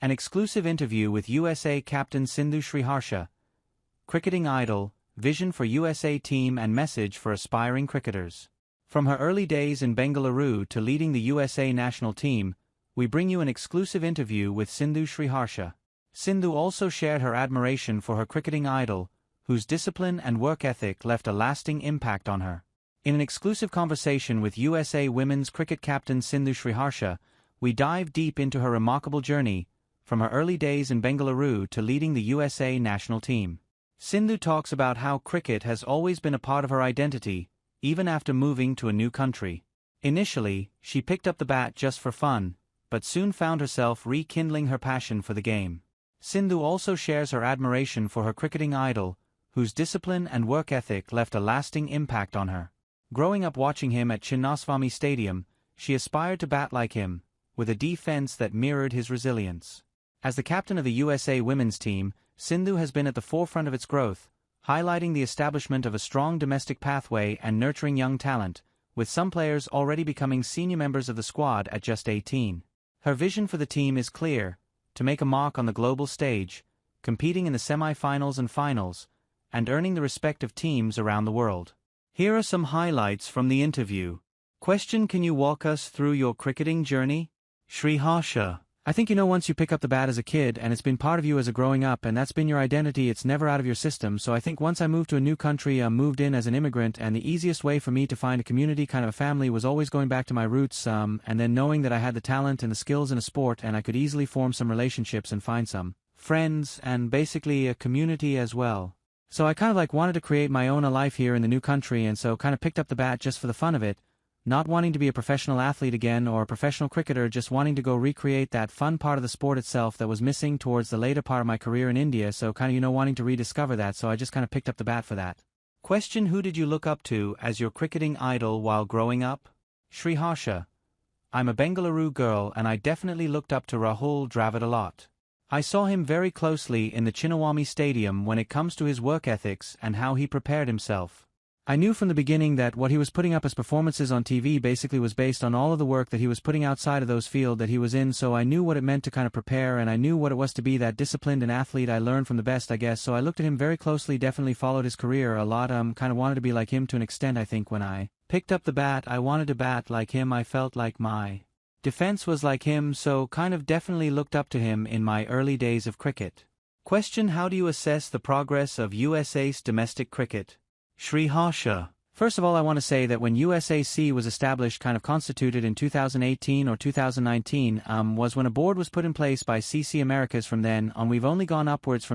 An exclusive interview with USA captain Sindhu Sriharsha, cricketing idol, vision for USA team and message for aspiring cricketers. From her early days in Bengaluru to leading the USA national team, we bring you an exclusive interview with Sindhu Sriharsha. Sindhu also shared her admiration for her cricketing idol, whose discipline and work ethic left a lasting impact on her. In an exclusive conversation with USA women's cricket captain Sindhu Sriharsha, we dive deep into her remarkable journey, from her early days in Bengaluru to leading the USA national team. Sindhu talks about how cricket has always been a part of her identity, even after moving to a new country. Initially, she picked up the bat just for fun, but soon found herself rekindling her passion for the game. Sindhu also shares her admiration for her cricketing idol, whose discipline and work ethic left a lasting impact on her. Growing up watching him at Chinnaswamy Stadium, she aspired to bat like him, with a defense that mirrored his resilience. As the captain of the USA women's team, Sindhu has been at the forefront of its growth, highlighting the establishment of a strong domestic pathway and nurturing young talent, with some players already becoming senior members of the squad at just 18. Her vision for the team is clear: to make a mark on the global stage, competing in the semi-finals and finals, and earning the respect of teams around the world. Here are some highlights from the interview. Question: can you walk us through your cricketing journey? Sriharsha: I think once you pick up the bat as a kid and it's been part of you as a growing up and that's been your identity, it's never out of your system. So I think once I moved to a new country, I moved in as an immigrant, and the easiest way for me to find a community, kind of a family, was always going back to my roots, and then knowing that I had the talent and the skills in a sport and I could easily form some relationships and find some friends and basically a community as well. So I kind of wanted to create my own life here in the new country, and so kind of picked up the bat just for the fun of it, not wanting to be a professional athlete again or a professional cricketer, just wanting to go recreate that fun part of the sport itself that was missing towards the later part of my career in India, so kind of wanting to rediscover that, so I just kind of picked up the bat for that. Question: who did you look up to as your cricketing idol while growing up? Sriharsha: I'm a Bengaluru girl and I definitely looked up to Rahul Dravid a lot. I saw him very closely in the Chinnaswamy Stadium when it comes to his work ethics and how he prepared himself. I knew from the beginning that what he was putting up as performances on TV basically was based on all of the work that he was putting outside of those fields that he was in, so I knew what it meant to kind of prepare, and I knew what it was to be that disciplined an athlete. I learned from the best, I guess, so I looked at him very closely, definitely followed his career a lot, kind of wanted to be like him to an extent. I think when I picked up the bat, I wanted to bat like him. I felt like my defense was like him, so kind of definitely looked up to him in my early days of cricket. Question: how do you assess the progress of USA's domestic cricket? Sriharsha: first of all, I want to say that when USAC was established, kind of constituted in 2018 or 2019, was when a board was put in place by CC Americas. From then on, we've only gone upwards from